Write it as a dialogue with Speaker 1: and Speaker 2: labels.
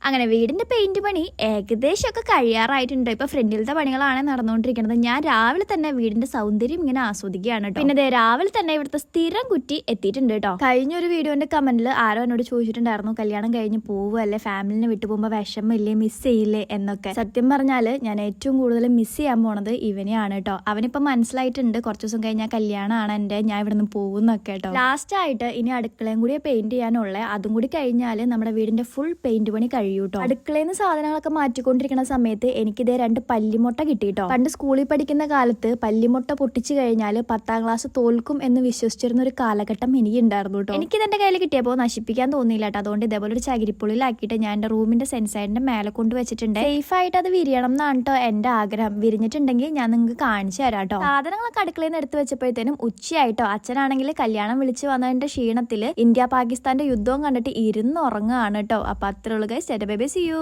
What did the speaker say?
Speaker 1: അങ്ങനെ വീടിന്റെ പെയിന്റ് പണി ഏകദേശമൊക്കെ കഴിയാറായിട്ടുണ്ട്. ഇപ്പൊ ഫ്രണ്ടിലത്തെ പണികളാണ് നടന്നുകൊണ്ടിരിക്കുന്നത്. ഞാൻ രാവിലെ തന്നെ വീടിന്റെ സൗന്ദര്യം ഇങ്ങനെ ആസ്വദിക്കുകയാണ് കേട്ടോ. പിന്നെ രാവിലെ തന്നെ ഇവിടുത്തെ സ്ഥിരം കുറ്റി എത്തിയിട്ടുണ്ട് കേട്ടോ. കഴിഞ്ഞൊരു വീഡിയോന്റെ കമന്റിൽ ആരോ എന്നോട് ചോദിച്ചിട്ടുണ്ടായിരുന്നു, കല്യാണം കഴിഞ്ഞ് പോവല്ലേ, ഫാമിലിനെ വിട്ടു പോകുമ്പോ വിഷമില്ലേ, മിസ് ചെയ്യില്ലേ എന്നൊക്കെ. സത്യം പറഞ്ഞാല് ഞാൻ ഏറ്റവും കൂടുതൽ മിസ് ചെയ്യാൻ പോണത് ഇവനെയാണ് കേട്ടോ. അവനിപ്പോ മനസ്സിലായിട്ടുണ്ട് കുറച്ച് ദിവസം കഴിഞ്ഞാൽ കല്യാണമാണ് എന്റെ, ഞാൻ ഇവിടെ നിന്ന് പോകുന്നൊക്കെ കേട്ടോ. ലാസ്റ്റ് ആയിട്ട് ഇനി അടുക്കളയും കൂടി പെയിന്റ് ചെയ്യാനുള്ള, അതും കൂടി കഴിഞ്ഞാൽ നമ്മുടെ വീടിന്റെ ഫുൾ പെയിന്റ് പണി കഴിയൂട്ടോ. അടുക്കളയിൽ നിന്ന് സാധനങ്ങളൊക്കെ മാറ്റിക്കൊണ്ടിരിക്കുന്ന സമയത്ത് എനിക്കിതേ 2 പല്ലിമുട്ട കിട്ടിട്ടോ. പണ്ട് സ്കൂളിൽ പഠിക്കുന്ന കാലത്ത് പല്ലിമുട്ട പൊട്ടിച്ചു കഴിഞ്ഞാൽ 10ാം ക്ലാസ് തോൽക്കും എന്ന് വിശ്വസിച്ചിരുന്ന ഒരു കാലഘട്ടം എനിക്ക് ഉണ്ടായിരുന്നു കേട്ടോ. എനിക്കിതെന്റെ കയ്യിൽ കിട്ടിയപ്പോൾ നശിപ്പിക്കാൻ തോന്നിയില്ല കേട്ടോ. അതുകൊണ്ട് ഇതേപോലെ ഒരു ചകിരിപ്പുള്ളിലാക്കിയിട്ട് ഞാൻ എന്റെ റൂമിന്റെ സെൻസൈഡിന്റെ മേലെ കൊണ്ട് വെച്ചിട്ടുണ്ട്. സേഫ് ആയിട്ട് അത് വിരിയണം എന്നാണ് കേട്ടോ എന്റെ ആഗ്രഹം. വിരിഞ്ഞിട്ടുണ്ടെങ്കിൽ ഞാൻ നിങ്ങൾക്ക് കാണിച്ചു തരാം കേട്ടോ. സാധനങ്ങളൊക്കെ അടുക്കളയിൽ നിന്ന് എടുത്ത് വെച്ചപ്പോഴത്തേനും ഉച്ചയായിട്ടോ. അച്ഛനാണെങ്കിൽ കല്യാണം വിളിച്ചു വന്നതിന്റെ ക്ഷീണത്തില് ഇന്ത്യ പാകിസ്ഥാന്റെ യുദ്ധവും കണ്ടിട്ട് ഇരുന്ന് ഉറങ്ങുകയാണ് കേട്ടോ. അപ്പൊ അത്രയുള്ളൂ guys. Bye bye, see U.